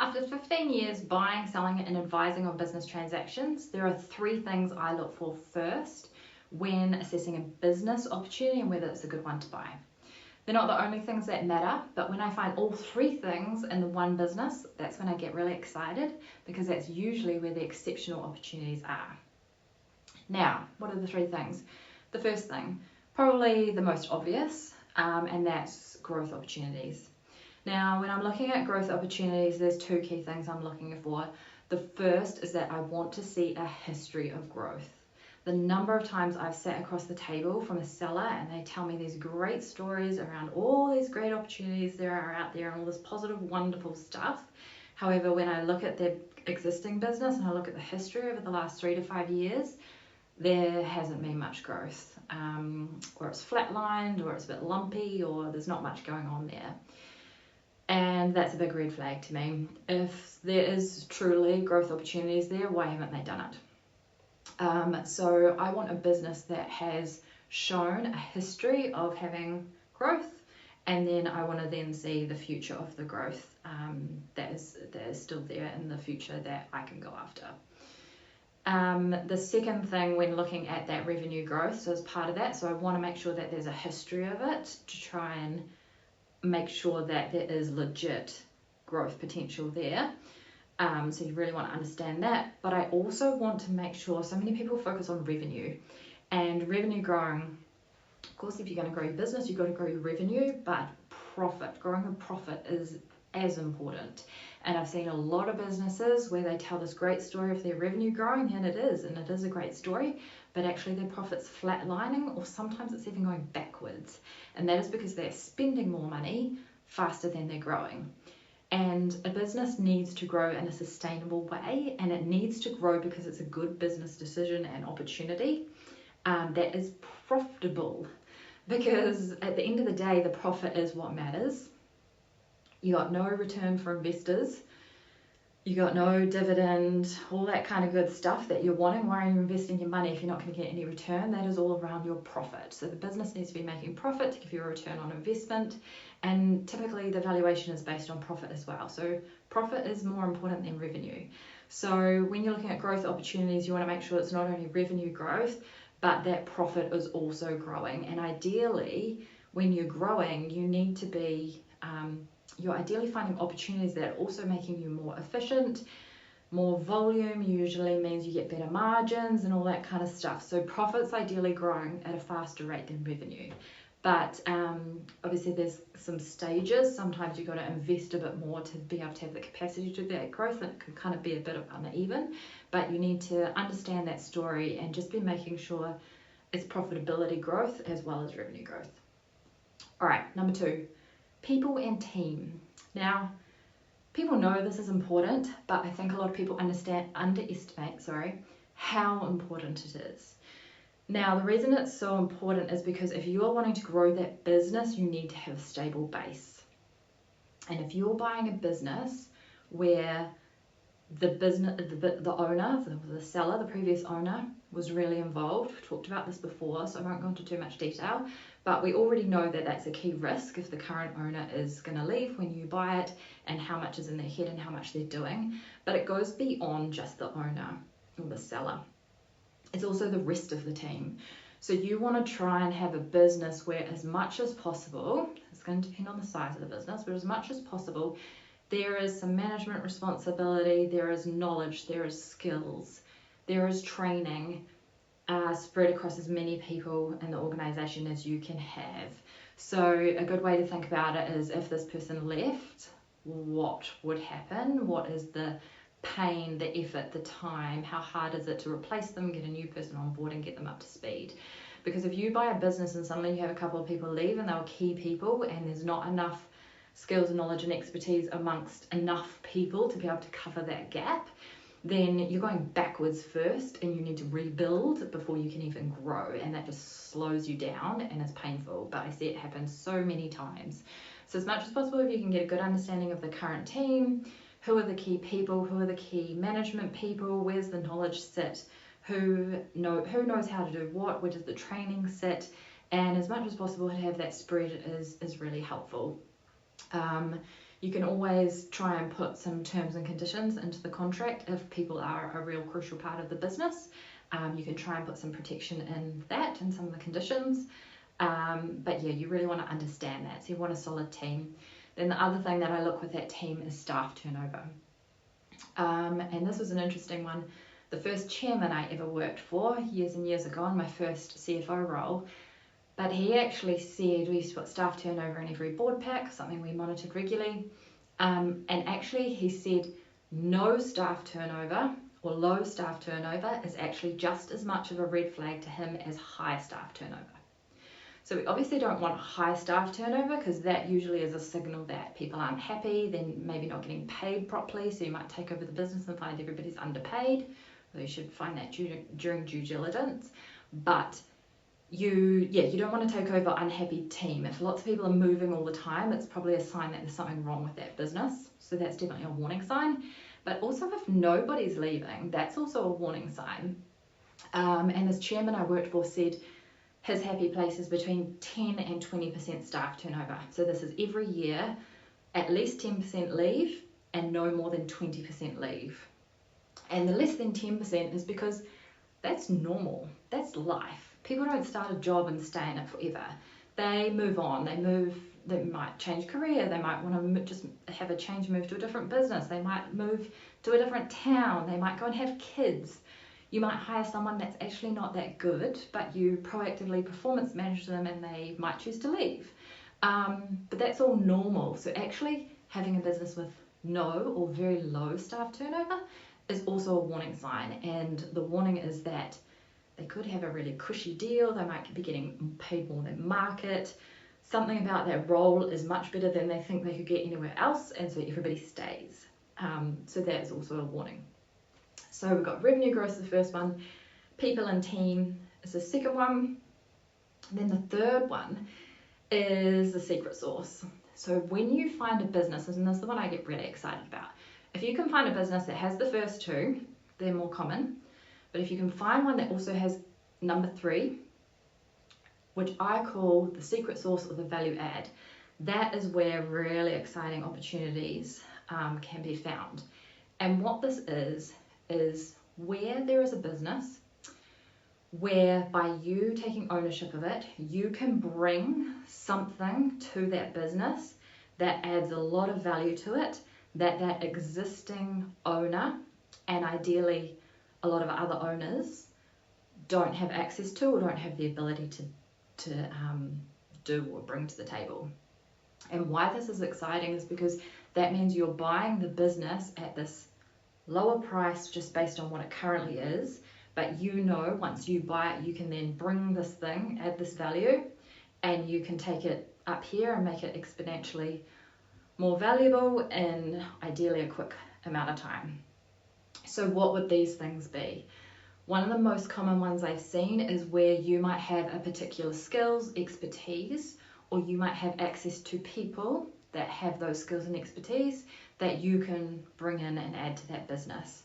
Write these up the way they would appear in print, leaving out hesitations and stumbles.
After 15 years buying, selling, and advising on business transactions, there are 3 things I look for first when assessing a business opportunity and whether it's a good one to buy. They're not the only things that matter, but when I find all 3 things in the one business, that's when I get really excited, because that's usually where the exceptional opportunities are. Now, what are the 3 things? The first thing, probably the most obvious, and that's growth opportunities. Now, when I'm looking at growth opportunities, there's 2 key things I'm looking for. The first is that I want to see a history of growth. The number of times I've sat across the table from a seller and they tell me these great stories around all these great opportunities there are out there and all this positive, wonderful stuff. However, when I look at their existing business and I look at the history over the last 3 to 5 years, there hasn't been much growth, or it's flatlined, or it's a bit lumpy, or there's not much going on there. And that's a big red flag to me. If there is truly growth opportunities there, why haven't they done it? So I want a business that has shown a history of having growth, and then I want to then see the future of the growth that is still there in the future that I can go after. The second thing when looking at that revenue growth, so as part of that, so I want to make sure that there's a history of it to try and make sure that there is legit growth potential there. So you really want to understand that. But I also want to make sure, so many people focus on revenue and revenue growing. Of course, if you're going to grow your business, you've got to grow your revenue, but growing a profit is as important. And I've seen a lot of businesses where they tell this great story of their revenue growing, and it is a great story, but actually their profit's flatlining, or sometimes it's even going backwards. And that is because they're spending more money faster than they're growing. And a business needs to grow in a sustainable way, and it needs to grow because it's a good business decision and opportunity that is profitable. Because at the end of the day, the profit is what matters. You got no return for investors, you got no dividend, all that kind of good stuff that you're wanting. Why are you investing your money if you're not going to get any return? That is all around your profit. So the business needs to be making profit to give you a return on investment, and typically the valuation is based on profit as well. So profit is more important than revenue. So when you're looking at growth opportunities, you want to make sure it's not only revenue growth, but that profit is also growing. And ideally, when you're growing, you need to be you're ideally finding opportunities that are also making you more efficient. More volume usually means you get better margins and all that kind of stuff. So profit's ideally growing at a faster rate than revenue. But obviously there's some stages. Sometimes you've got to invest a bit more to be able to have the capacity to do that growth, and it can kind of be a bit of uneven. But you need to understand that story and just be making sure it's profitability growth as well as revenue growth. All right, number 2. People and team. Now, people know this is important, but I think a lot of people underestimate how important it is. Now, the reason it's so important is because if you are wanting to grow that business, you need to have a stable base. And if you're buying a business where the owner, the seller, the previous owner was really involved, we've talked about this before, so I won't go into too much detail, but we already know that that's a key risk if the current owner is going to leave when you buy it, and how much is in their head and how much they're doing. But it goes beyond just the owner or the seller. It's also the rest of the team. So you want to try and have a business where, as much as possible, it's going to depend on the size of the business, but as much as possible, there is some management responsibility, there is knowledge, there is skills, there is training spread across as many people in the organisation as you can have. So a good way to think about it is, if this person left, what would happen? What is the pain, the effort, the time? How hard is it to replace them, get a new person on board and get them up to speed? Because if you buy a business and suddenly you have a couple of people leave and they were key people, and there's not enough skills and knowledge and expertise amongst enough people to be able to cover that gap, then you're going backwards first, and you need to rebuild before you can even grow, and that just slows you down and is painful. But I see it happen so many times. So as much as possible, if you can get a good understanding of the current team, who are the key people, who are the key management people, where's the knowledge sit, who knows how to do what, where does the training sit, and as much as possible to have that spread is really helpful. You can always try and put some terms and conditions into the contract if people are a real crucial part of the business. You can try and put some protection in that and some of the conditions. But yeah, you really want to understand that. So you want a solid team. Then the other thing that I look with that team is staff turnover. And this was an interesting one. The first chairman I ever worked for years and years ago in my first CFO role, but he actually said we used to put staff turnover in every board pack, something we monitored regularly. And actually he said no staff turnover or low staff turnover is actually just as much of a red flag to him as high staff turnover. So we obviously don't want high staff turnover because that usually is a signal that people aren't happy, then maybe not getting paid properly, so you might take over the business and find everybody's underpaid. Well, you should find that during due diligence. But you don't want to take over unhappy team. If lots of people are moving all the time, it's probably a sign that there's something wrong with that business. So that's definitely a warning sign. But also if nobody's leaving, that's also a warning sign. And this chairman I worked for said his happy place is between 10 and 20% staff turnover. So this is every year, at least 10% leave and no more than 20% leave. And the less than 10% is because that's normal, that's life. People don't start a job and stay in it forever. They move on, they might change career, they might want to just have a change, move to a different business, they might move to a different town, they might go and have kids. You might hire someone that's actually not that good, but you proactively performance manage them and they might choose to leave. But that's all normal. So actually having a business with no or very low staff turnover is also a warning sign. And the warning is that they could have a really cushy deal, they might be getting paid more than market, something about their role is much better than they think they could get anywhere else, and so everybody stays. So that is also a warning. So we've got revenue growth is the first one, people and team is the second one, and then the third one is the secret sauce. So when you find a business, and this is the one I get really excited about, if you can find a business that has the first two, they're more common, but if you can find one that also has number 3, which I call the secret sauce or the value add, that is where really exciting opportunities can be found. And what this is where there is a business where by you taking ownership of it, you can bring something to that business that adds a lot of value to it, that existing owner and ideally a lot of other owners don't have access to or don't have the ability to do or bring to the table. And why this is exciting is because that means you're buying the business at this lower price just based on what it currently is, but you know once you buy it you can then bring this thing, add this value, and you can take it up here and make it exponentially more valuable in ideally a quick amount of time. So what would these things be? One of the most common ones I've seen is where you might have a particular skills, expertise, or you might have access to people that have those skills and expertise that you can bring in and add to that business.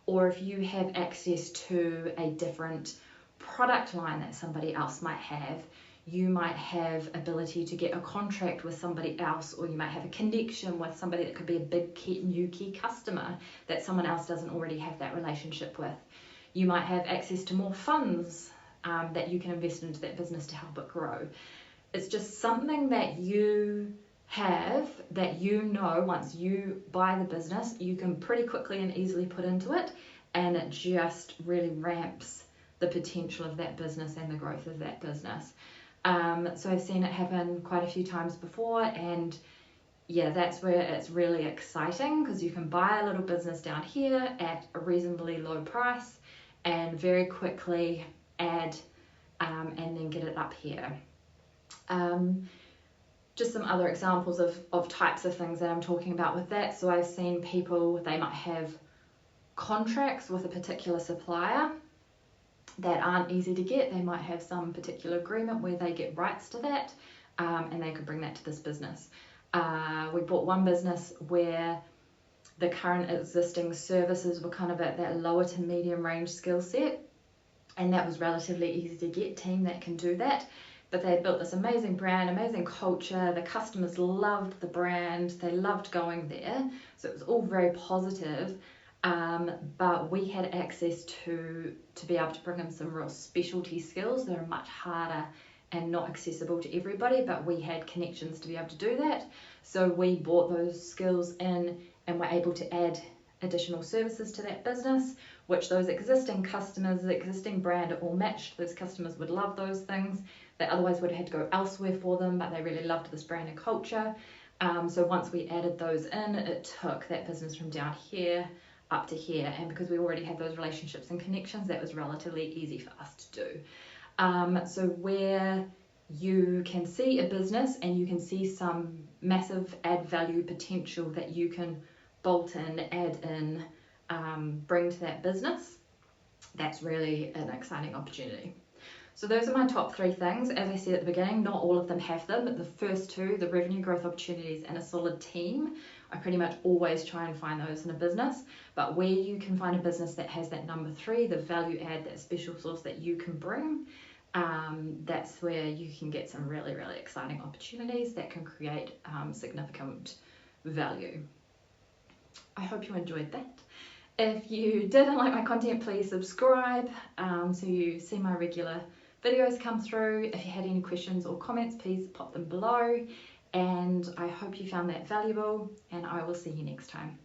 Or if you have access to a different product line that somebody else might have, you might have ability to get a contract with somebody else, or you might have a connection with somebody that could be a big new key customer that someone else doesn't already have that relationship with. You might have access to more funds that you can invest into that business to help it grow. It's just something that you have that you know once you buy the business, you can pretty quickly and easily put into it, and it just really ramps the potential of that business and the growth of that business. So I've seen it happen quite a few times before, and yeah, that's where it's really exciting because you can buy a little business down here at a reasonably low price and very quickly add and then get it up here. Just some other examples of types of things that I'm talking about with that. So I've seen people, they might have contracts with a particular supplier that aren't easy to get. They might have some particular agreement where they get rights to that, and they could bring that to this business. We bought one business where the current existing services were kind of at that lower to medium range skill set, and that was relatively easy to get, team that can do that. but they had built this amazing brand, amazing culture. The customers loved the brand, they loved going there, so it was all very positive. But we had access to be able to bring in some real specialty skills that are much harder and not accessible to everybody, but we had connections to be able to do that. So we brought those skills in and were able to add additional services to that business, which those existing customers, the existing brand, are all matched. Those customers would love those things. They otherwise would have had to go elsewhere for them, but they really loved this brand and culture. So once we added those in, it took that business from down here up to here, and because we already had those relationships and connections, that was relatively easy for us to do. So where you can see a business and you can see some massive add value potential that you can bolt in, add in, bring to that business, that's really an exciting opportunity. So those are my top 3 things. As I said at the beginning, not all of them have them, but the first 2, the revenue growth opportunities and a solid team, I pretty much always try and find those in a business. But where you can find a business that has that number 3, the value add, that special sauce that you can bring, that's where you can get some really, really exciting opportunities that can create significant value. I hope you enjoyed that. If you didn't like my content, please subscribe so you see my regular videos come through. If you had any questions or comments, please pop them below. And I hope you found that valuable, and I will see you next time.